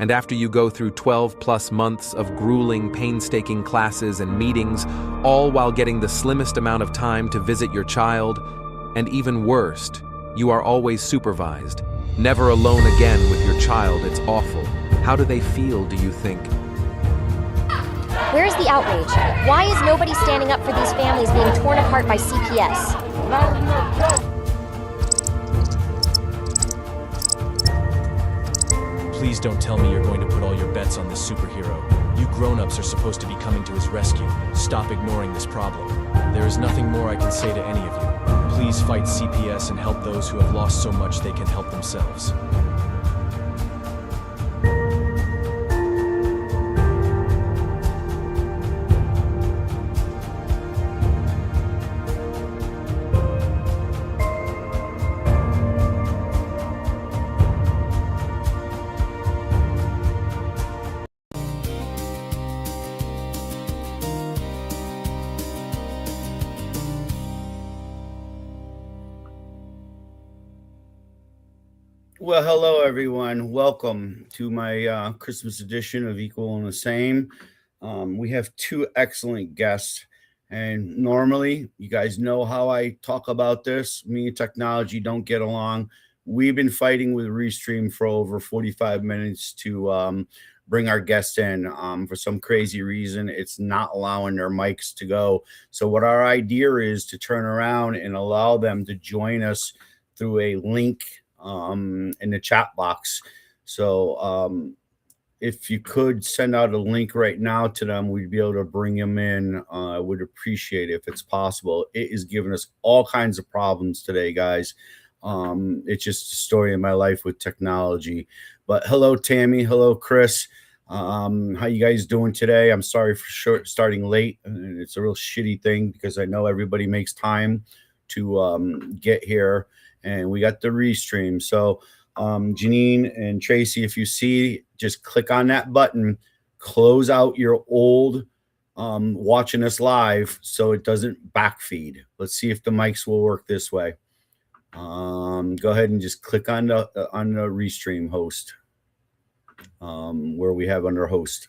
And after you go through 12 plus months of grueling, painstaking classes and meetings, all while getting the slimmest amount of time to visit your child, and even worst, you are always supervised, never alone again with your child. It's awful. How do they feel, do you think? Where is the outrage? Why is nobody standing up for these families being torn apart by CPS? Please don't tell me you're going to put all your bets on this superhero. You grown-ups are supposed to be coming to his rescue. Stop ignoring this problem. There is nothing more I can say to any of you. Please fight CPS and help those who have lost so much they can help themselves. Well, hello, everyone. Welcome to my Christmas edition of Equal and the Same. We have two excellent guests. And normally, you guys know how I talk about this. Me and technology don't get along. We've been fighting with Restream for over 45 minutes to bring our guests in. For some crazy reason, it's not allowing their mics to go. So what our idea is to turn around and allow them to join us through a link in the chat box. So if you could send out a link right now to them, we'd be able to bring them in. I would appreciate it if it's possible. It is giving us all kinds of problems today, guys. It's just a story of my life with technology. But hello, Tammy. Hello, Chris. How you guys doing today? I'm sorry for starting late. It's a real shitty thing because I know everybody makes time to get here. And we got the restream. So Janine and Tracy, if you see, just click on that button, close out your old watching us live so it doesn't backfeed. Let's see if the mics will work this way. Go ahead and just click on the restream host where we have under host.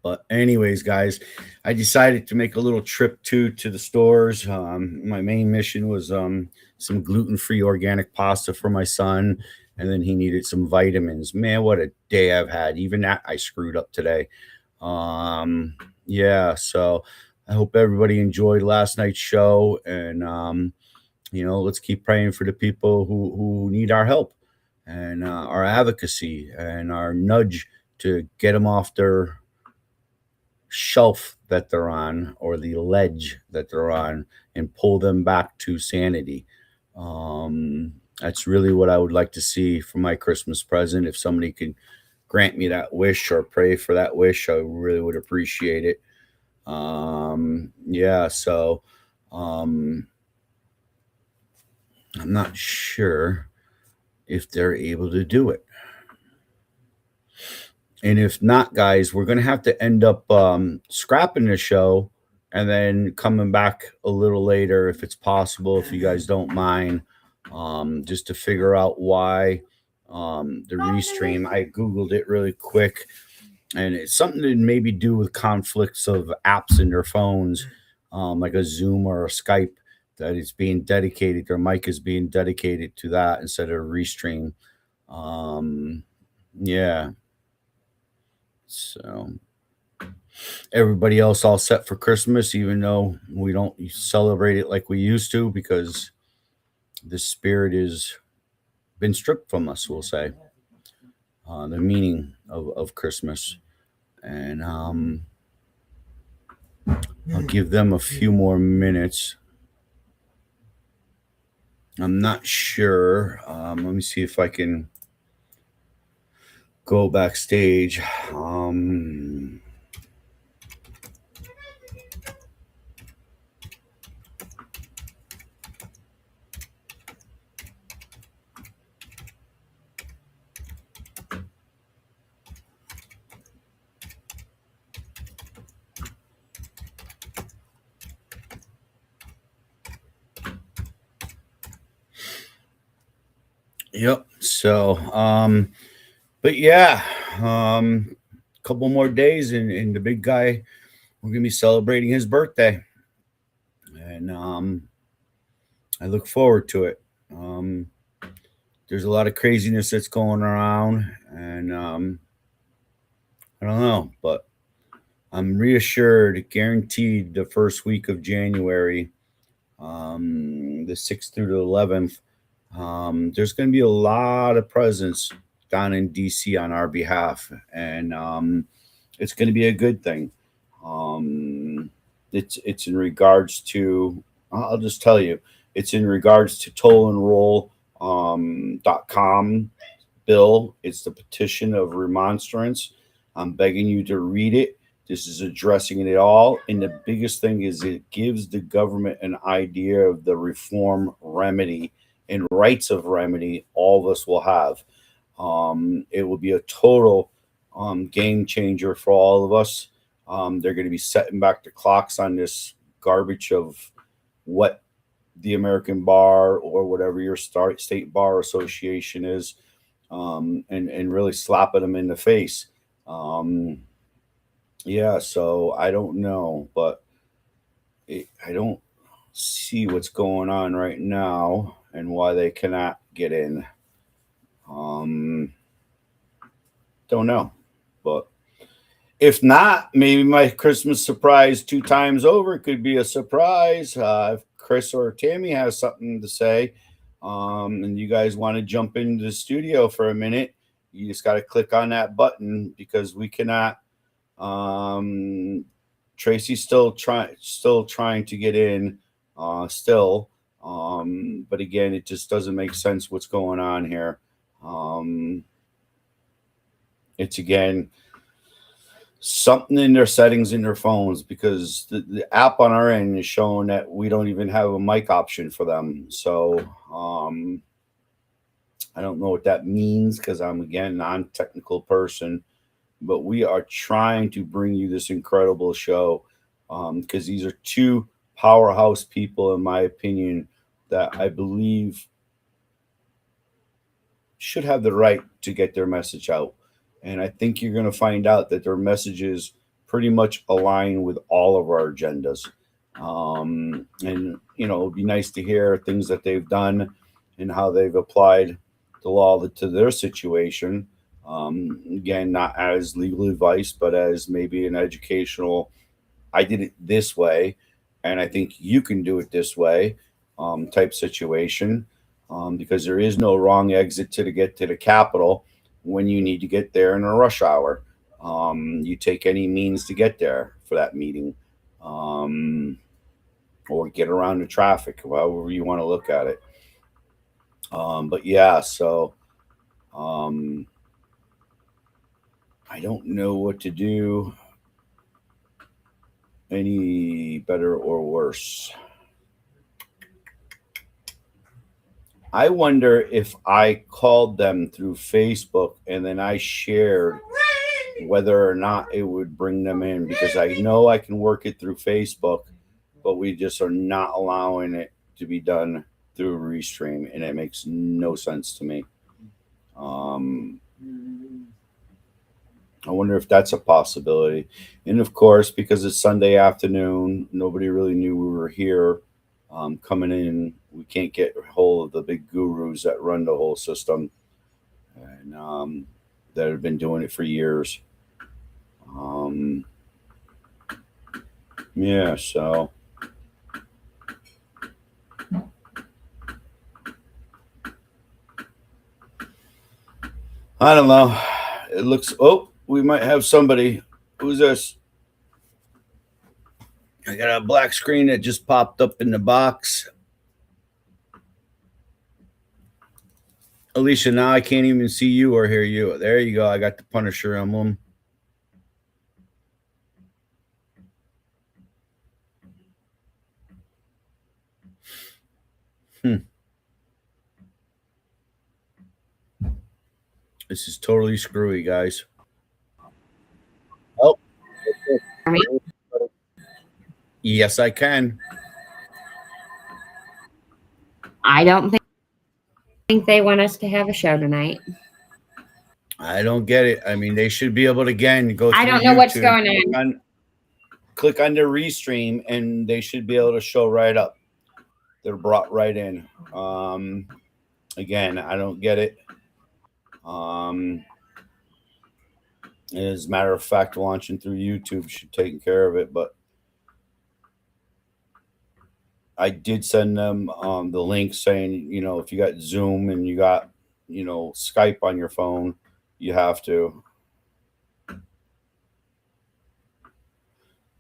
But anyways, guys, I decided to make a little trip to the stores. My main mission was some gluten-free organic pasta for my son, and then he needed some vitamins. Man, what a day I've had. Even that I screwed up today. Yeah, so I hope everybody enjoyed last night's show, and let's keep praying for the people who need our help and our advocacy and our nudge to get them off their shelf that they're on or the ledge that they're on and pull them back to sanity. That's really what I would like to see for my Christmas present. If somebody could grant me that wish or pray for that wish, I really would appreciate it. Yeah, so I'm not sure if they're able to do it. And if not, guys, we're going to have to end up scrapping the show and then coming back a little later if it's possible, if you guys don't mind, just to figure out why the restream. I Googled it really quick, and it's something to maybe do with conflicts of apps in their phones, like a Zoom or a Skype, that it's being dedicated, their mic is being dedicated to that instead of restream. Yeah. So everybody else all set for Christmas, even though we don't celebrate it like we used to because the spirit has been stripped from us, we'll say, the meaning of Christmas. And I'll give them a few more minutes. I'm not sure. Let me see if I can go backstage. Yep. So, but yeah, couple more days, and the big guy, we're gonna be celebrating his birthday, and I look forward to it. Um, there's a lot of craziness that's going around, and I don't know, but I'm reassured, guaranteed, the first week of January, the 6th through the 11th, there's going to be a lot of presence down in DC on our behalf, and it's going to be a good thing. Um, it's in regards to, I'll just tell you, it's in regards to tollenroll.com bill. It's the petition of remonstrance. I'm begging you to read it. This is addressing it all. And the biggest thing is it gives the government an idea of the reform remedy and rights of remedy all of us will have. It will be a total game changer for all of us. They're going to be setting back the clocks on this garbage of what the American bar or whatever your state bar association is, and really slapping them in the face. Um, yeah, so I don't know, but I don't see what's going on right now and why they cannot get in. Um, don't know, but if not, maybe my Christmas surprise two times over could be a surprise. If Chris or Tammy has something to say, and you guys want to jump into the studio for a minute, you just got to click on that button because we cannot. Um, Tracy's still trying to get in, still. But again, it just doesn't make sense what's going on here. It's again something in their settings in their phones because the app on our end is showing that we don't even have a mic option for them. So I don't know what that means because I'm again non-technical person, but we are trying to bring you this incredible show because these are two powerhouse people, in my opinion, that I believe should have the right to get their message out. And I think you're going to find out that their messages pretty much align with all of our agendas. And, you know, it'd be nice to hear things that they've done and how they've applied the law to their situation. Again, not as legal advice, but as maybe an educational, I did it this way, and I think you can do it this way type situation. Because there is no wrong exit to get to the Capitol when you need to get there in a rush hour. You take any means to get there for that meeting, or get around the traffic, however you want to look at it. But yeah, so I don't know what to do any better or worse. I wonder if I called them through Facebook and then I shared whether or not it would bring them in because I know I can work it through Facebook, but we just are not allowing it to be done through Restream, and it makes no sense to me. I wonder if that's a possibility. And of course, because it's Sunday afternoon, nobody really knew we were here coming in. We can't get a hold of the big gurus that run the whole system and that have been doing it for years. Yeah, so I don't know. It looks, oh, we might have somebody. Who's this? I got a black screen that just popped up in the box. Alicia, now I can't even see you or hear you. There you go. I got the Punisher emblem. This is totally screwy, guys. Oh, yes, I can. I don't think. think they want us to have a show tonight. I don't get it. I mean, they should be able to, again, go I through don't know what's YouTube, going on. click on the restream, and they should be able to show right up. They're brought right in. Again, I don't get it. As a matter of fact, launching through YouTube should take care of it, but I did send them the link saying, you know, if you got Zoom and you got, you know, Skype on your phone, you have to.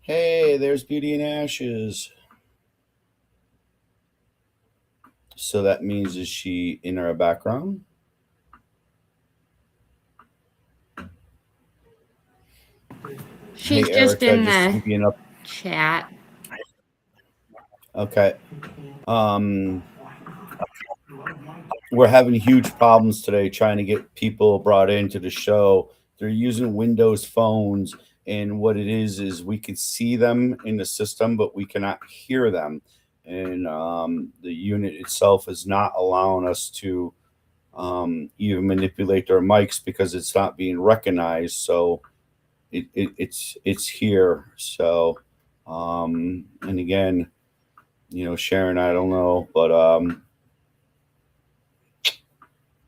Hey, there's Beauty and Ashes. So that means, is she in our background? She's Hey, just Erica, in just the keep you up. chat. Okay. We're having huge problems today trying to get people brought into the show. They're using Windows phones, and what it is we can see them in the system, but we cannot hear them. And the unit itself is not allowing us to even manipulate their mics because it's not being recognized. So it's here. So and again, you know, Sharon, I don't know, but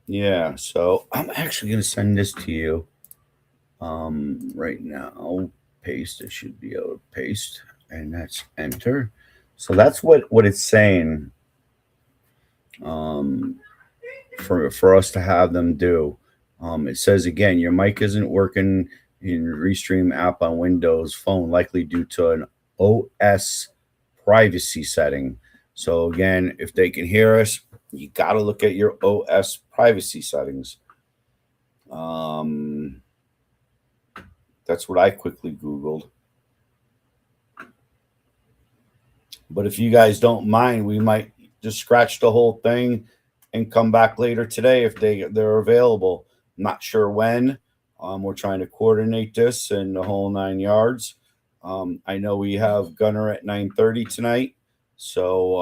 yeah. So I'm actually gonna send this to you right now. Paste. I should be able to paste, and that's enter. So that's what it's saying. For us to have them do. It says again, your mic isn't working in Restream app on Windows Phone, likely due to an OS privacy setting. So again, if they can hear us, you got to look at your OS privacy settings. That's what I quickly Googled. But if you guys don't mind, we might just scratch the whole thing and come back later today if they're available. I'm not sure when. We're trying to coordinate this and the whole 9 yards. I know we have Gunner at 9:30 tonight, so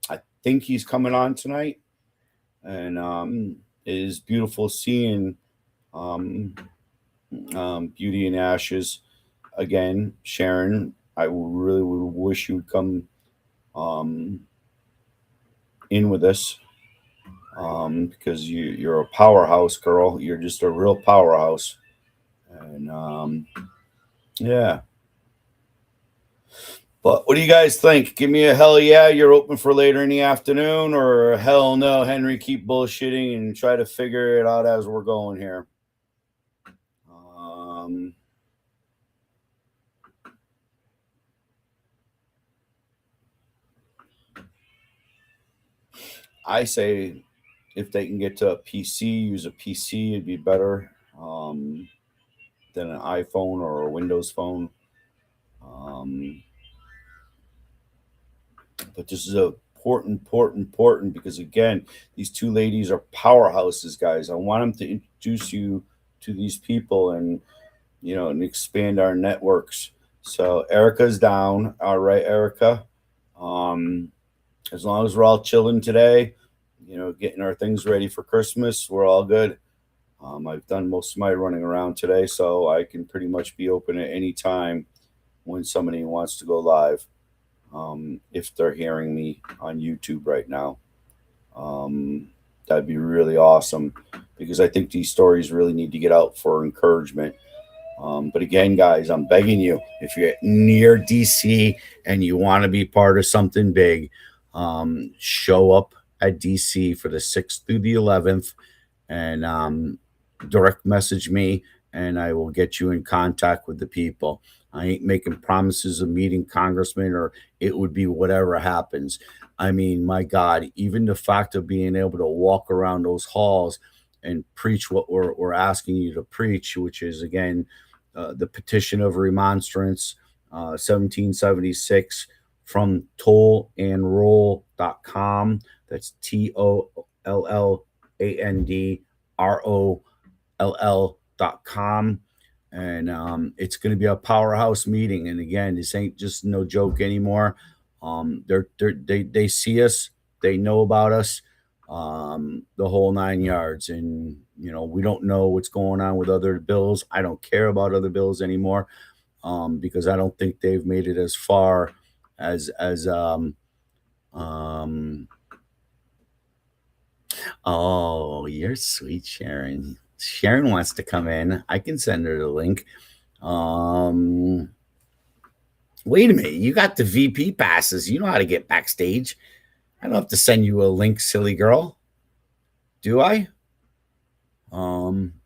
I think he's coming on tonight. And it is beautiful seeing Beauty and Ashes again. Sharon, I really would wish you would come in with us because you're a powerhouse, girl. You're just a real powerhouse. And yeah. But what do you guys think? Give me a hell yeah, you're open for later in the afternoon, or hell no, Henry, keep bullshitting and try to figure it out as we're going here. I say if they can get to a PC, use a PC, it'd be better than an iPhone or a Windows phone. But this is important because again, these two ladies are powerhouses, guys. I want them to introduce you to these people and and expand our networks. So Erica's down. All right, Erica. As long as we're all chilling today, getting our things ready for Christmas, we're all good. I've done most of my running around today, so I can pretty much be open at any time when somebody wants to go live. If they're hearing me on YouTube right now, that'd be really awesome because I think these stories really need to get out for encouragement. But again, guys, I'm begging you, if you're near DC and you want to be part of something big, show up at DC for the 6th through the 11th and direct message me and I will get you in contact with the people. I ain't making promises of meeting congressmen or it would be whatever happens. I mean, my God, even the fact of being able to walk around those halls and preach what we're asking you to preach, which is, again, the petition of remonstrance, 1776, from tollandroll.com. That's TOLLANDROLL.com. And it's going to be a powerhouse meeting. And again, this ain't just no joke anymore. They see us. They know about us. the whole 9 yards. And we don't know what's going on with other bills. I don't care about other bills anymore, because I don't think they've made it as far as um oh, you're sweet, Sharon. Sharon wants to come in. I can send her the link. um Wait a minute, you got the VP passes. You know how to get backstage. I don't have to send you a link, silly girl. Do I?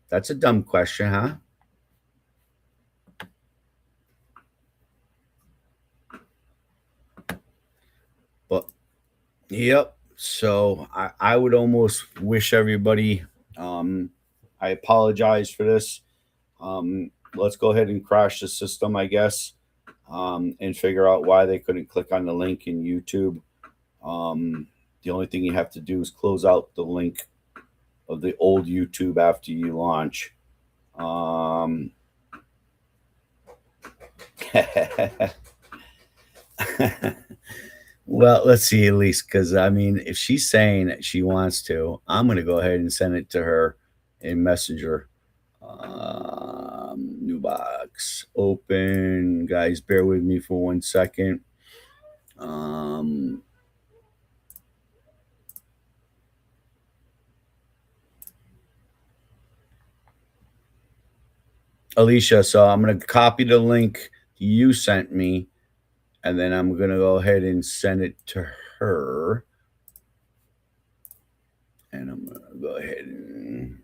That's a dumb question, huh? But yep. So I would almost wish everybody, I apologize for this. Let's go ahead and crash the system, I guess, and figure out why they couldn't click on the link in YouTube. The only thing you have to do is close out the link of the old YouTube after you launch. Well, let's see, at least, because I mean, if she's saying that she wants to, I'm going to go ahead and send it to her in Messenger. New box, open. Guys, bear with me for 1 second. Alicia, so I'm going to copy the link you sent me, and then I'm going to go ahead and send it to her. And I'm going to go ahead and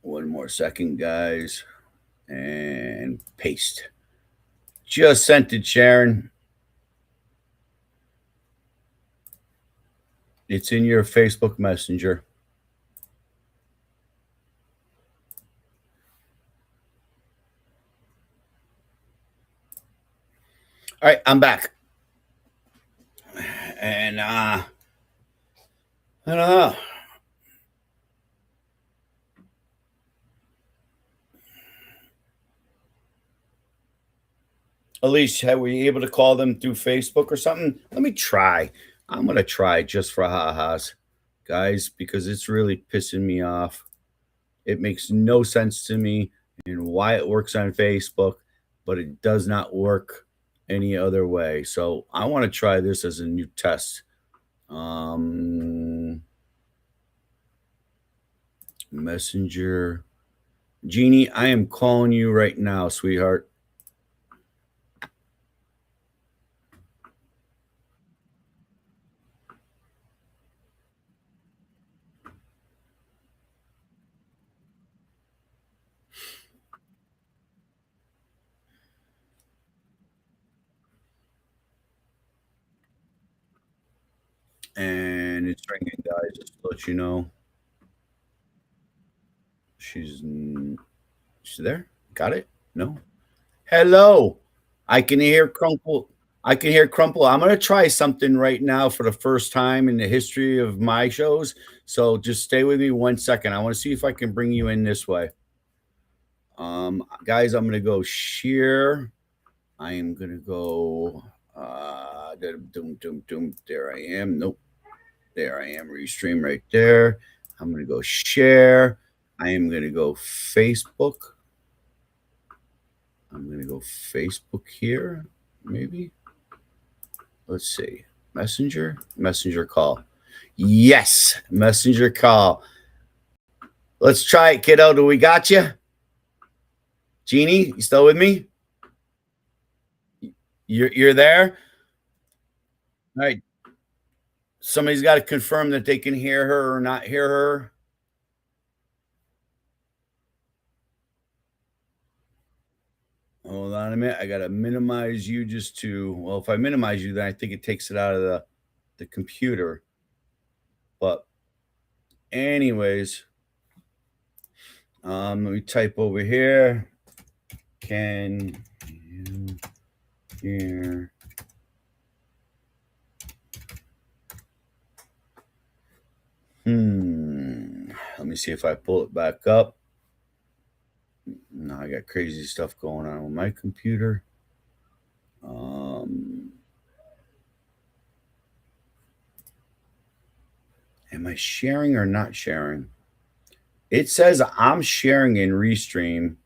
one more second, guys, and paste. Just sent it, Sharon. It's in your Facebook Messenger. All right, I'm back. And I don't know. Alicia, were you able to call them through Facebook or something? Let me try. I'm going to try just for ha-has, guys, because it's really pissing me off. It makes no sense to me and why it works on Facebook, but it does not work any other way. So I want to try this as a new test. Messenger. Jeannie, I am calling you right now, sweetheart. And it's ringing, guys, just to let you know. She's there. Got it? No. Hello. I can hear Crumple. I can hear Crumple. I'm going to try something right now for the first time in the history of my shows. So just stay with me 1 second. I want to see if I can bring you in this way. Guys, I'm going to go share. I am going to go. There I am. Nope. There I am. Restream right there. I'm going to go share. I am going to go Facebook. I'm going to go Facebook here, maybe. Let's see. Messenger call. Yes, Messenger call. Let's try it, kiddo. Do we got you? Jeannie, you still with me? You're there? All right. Somebody's got to confirm that they can hear her or not hear her. Hold on a minute. I got to minimize you just to, well, if I minimize you, then I think it takes it out of the computer. But anyways, let me type over here. Can you hear? Let me see if I pull it back up. No, I got crazy stuff going on with my computer. Am I sharing or not sharing? It says I'm sharing in Restream.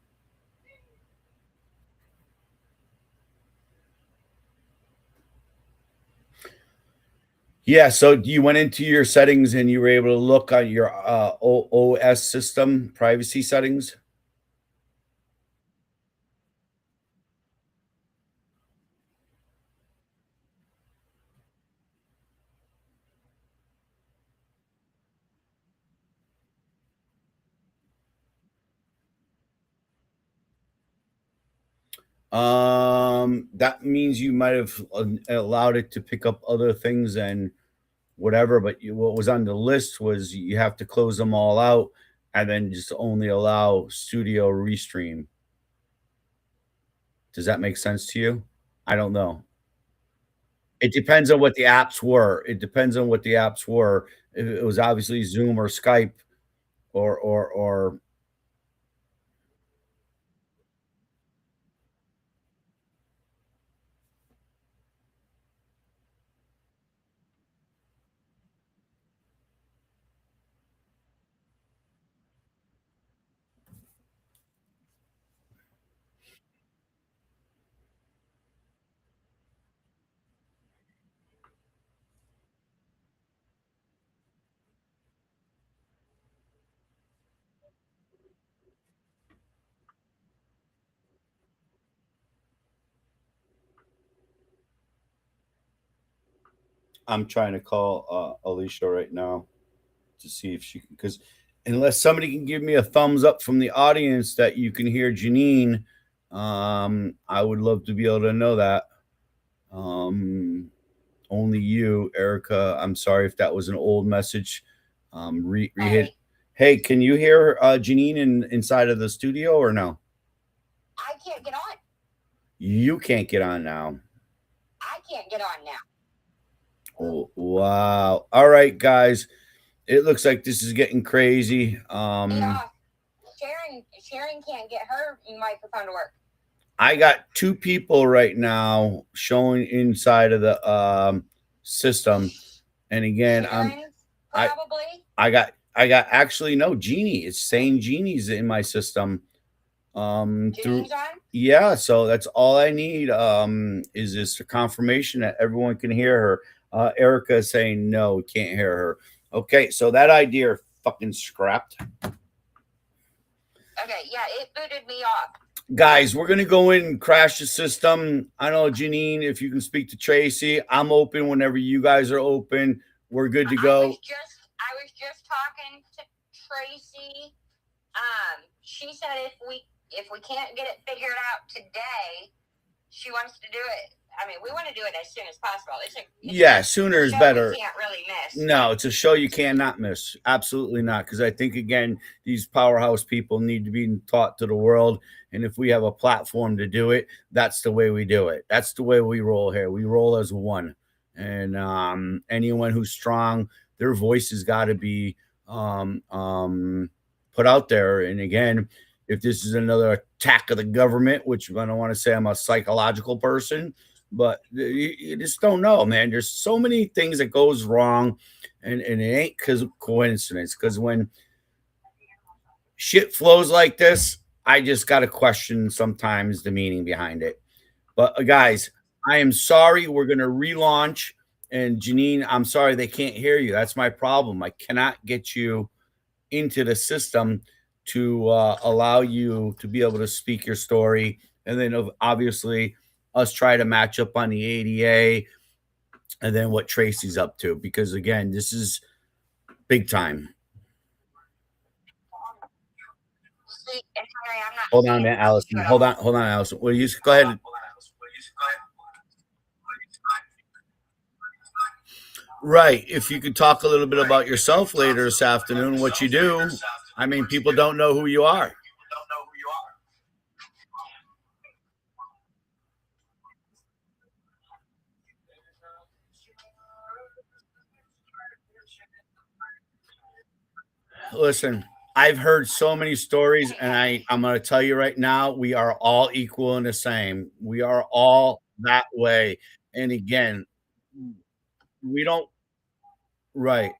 Yeah, so you went into your settings and you were able to look on your OS system privacy settings. That means you might have allowed it to pick up other things and whatever, but what was on the list was you have to close them all out and then just only allow Studio Restream. Does that make sense to you? I don't know. It depends on what the apps were. It depends on what the apps were. If it was obviously Zoom or Skype or I'm trying to call Alicia right now to see if she can, because unless somebody can give me a thumbs up from the audience that you can hear Janine, I would love to be able to know that. Only you, Erica. I'm sorry if that was an old message. Hit. Hey, can you hear Janine inside of the studio or no? I can't get on. You can't get on now. I can't get on now. Oh, wow. All right, guys. It looks like this is getting crazy. Yeah. Sharon can't get her microphone to work. I got two people right now showing inside of the system. And again, probably. I got actually no Genie. It's saying Genie's in my system. Genie's on? Yeah, so that's all I need. Is this a confirmation that everyone can hear her? Erica is saying no, we can't hear her. Okay, so that idea fucking scrapped. Okay, yeah, it booted me off. Guys, we're gonna go in and crash the system. I know, Janine, if you can speak to Tracy, I'm open whenever you guys are open. We're good to go. I was just talking to Tracy. She said if we can't get it figured out today, she wants to do it. I mean, we want to do it as soon as possible. Sooner is better. You can't really miss. No, it's a show you cannot miss. Absolutely not. Because I think, again, these powerhouse people need to be taught to the world. And if we have a platform to do it, that's the way we do it. That's the way we roll here. We roll as one. And anyone who's strong, their voice has got to be put out there. And again, if this is another attack of the government, which I don't want to say I'm a psychological person, but you just don't know, man. There's so many things that goes wrong, and it ain't because of coincidence. Because when shit flows like this, I just got to question sometimes the meaning behind it. But guys, I am sorry. We're going to relaunch. And Janine, I'm sorry they can't hear you. That's my problem. I cannot get you into the system to allow you to be able to speak your story. And then obviously us try to match up on the ADA and then what Tracy's up to. Because again, this is big time. Hold on, man, Allison. Hold on, Allison. Will you go ahead? Right. If you could talk a little bit about yourself later this afternoon, what you do. I mean, people don't know who you are. Listen, I've heard so many stories, and I'm gonna tell you right now, we are all equal and the same. We are all that way. And again, we don't right.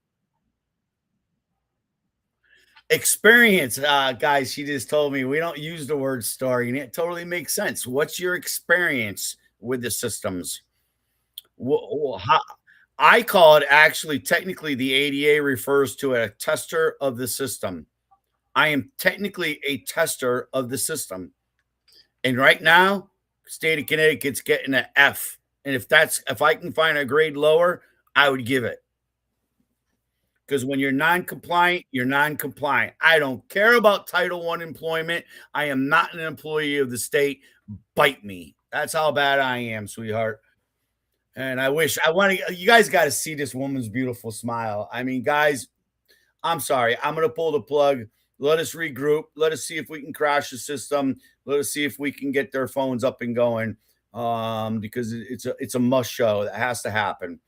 Experience, guys, she just told me we don't use the word story, and it totally makes sense. What's your experience with the systems? How, I call it actually technically the ADA refers to a tester of the system. I am technically a tester of the system. And right now, state of Connecticut's getting an F. And if I can find a grade lower, I would give it. Because when you're non-compliant, you're non-compliant. I don't care about Title I employment. I am not an employee of the state. Bite me. That's how bad I am, sweetheart. And I want to, you guys got to see this woman's beautiful smile. I mean, guys, I'm sorry. I'm going to pull the plug. Let us regroup. Let us see if we can crash the system. Let us see if we can get their phones up and going. Because it's a must show that has to happen.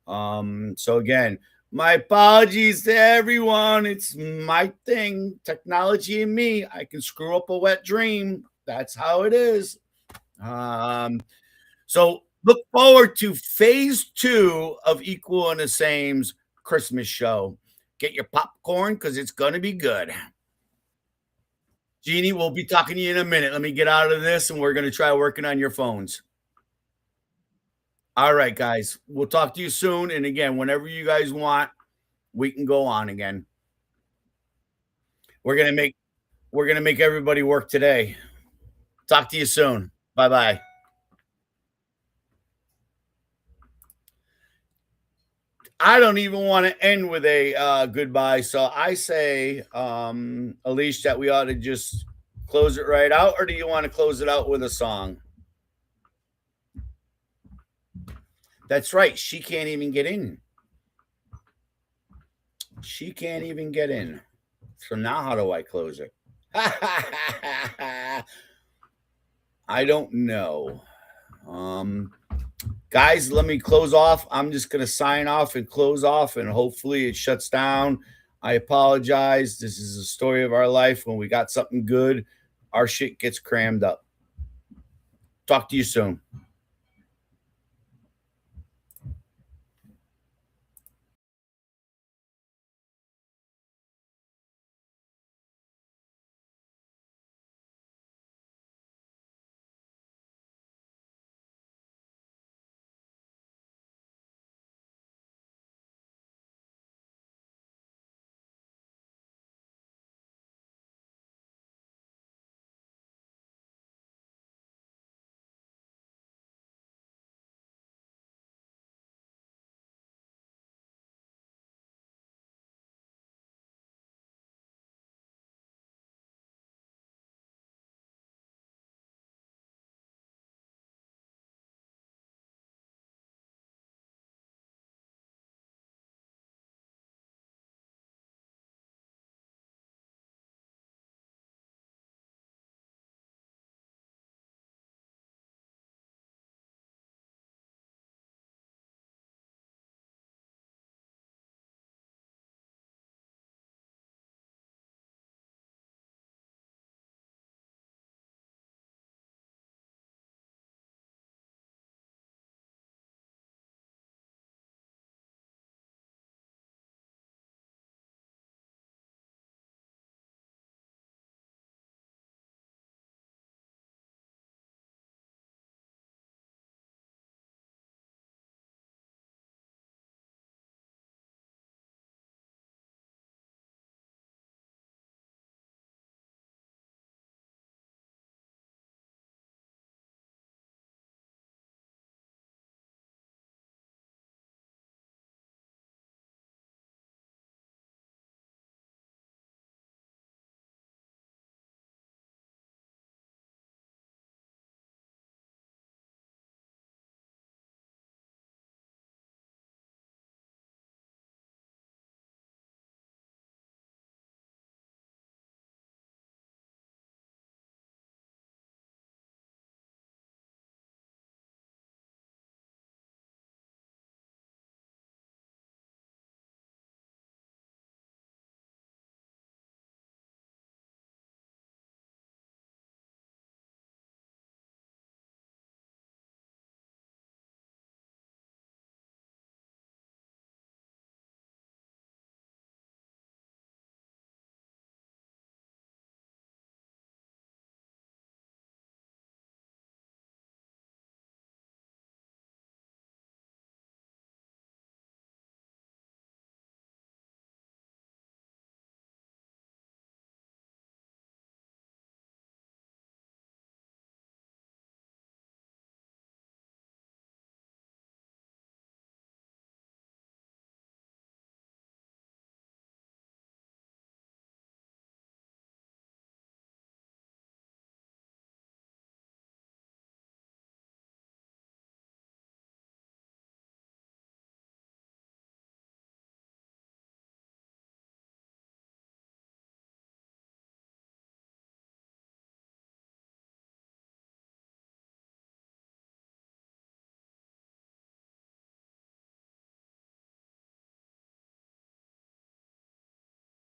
So again, my apologies to everyone. It's my thing, technology and me. I can screw up a wet dream. That's how it is. So look forward to phase 2 of Equal and the Same's Christmas show. Get your popcorn because it's going to be good. Jeannie, we'll be talking to you in a minute. Let me get out of this and we're going to try working on your phones. All right, guys. We'll talk to you soon. And again, whenever you guys want, we can go on again. We're gonna make everybody work today. Talk to you soon. Bye-bye. I don't even want to end with a goodbye. So I say, Alicia, that we ought to just close it right out, or do you want to close it out with a song? That's right. She can't even get in. She can't even get in. So now how do I close it? I don't know. Guys, let me close off. I'm just going to sign off and close off, and hopefully it shuts down. I apologize. This is a story of our life. When we got something good, our shit gets crammed up. Talk to you soon.